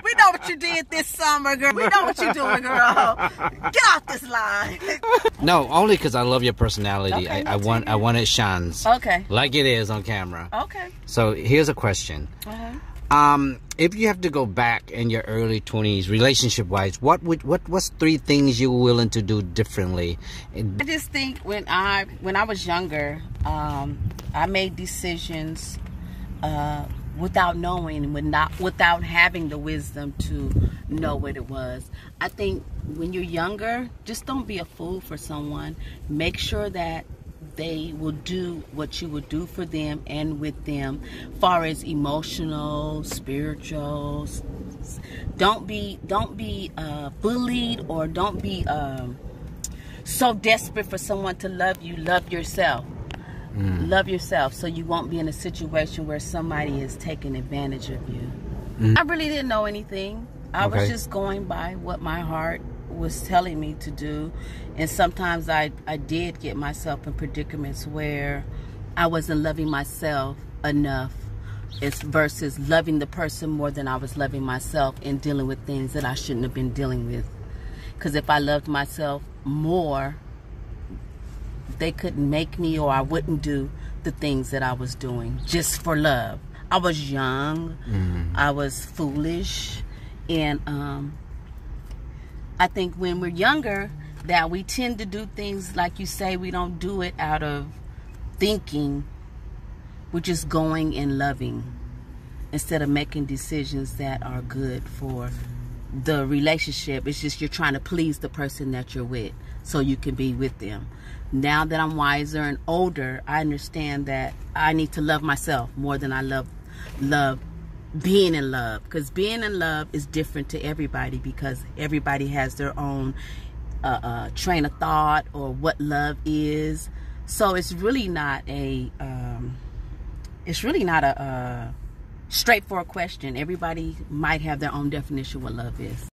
We know what you did this summer, girl. We know what you're doing, girl. Get off this line. No, only because I love your personality. Okay, I want it shines. Okay. Like it is on camera. Okay. So here's a question. If you have to go back in your early 20s, relationship-wise, what's 3 things you were willing to do differently? I just think when I was younger, I made decisions without knowing, without having the wisdom to know what it was. I think when you're younger, just don't be a fool for someone. Make sure that they will do what you would do for them and with them, far as emotional, spiritual. Don't be bullied, or don't be so desperate for someone to love you. Love yourself. Love yourself, so you won't be in a situation where somebody is taking advantage of you. I really didn't know anything. I was just going by what my heart was telling me to do, and sometimes I did get myself in predicaments where I wasn't loving myself enough, versus loving the person more than I was loving myself, and dealing with things that I shouldn't have been dealing with. Because if I loved myself more, they couldn't make me, or I wouldn't do the things that I was doing just for love. I was young, I was foolish, and I think when we're younger, that we tend to do things, like you say, we don't do it out of thinking. We're just going and loving, instead of making decisions that are good for the relationship. It's just you're trying to please the person that you're with so you can be with them. Now that I'm wiser and older, I understand that I need to love myself more than I love being in love, because being in love is different to everybody, because everybody has their own train of thought or what love is. So it's really not a straightforward question. Everybody might have their own definition of what love is.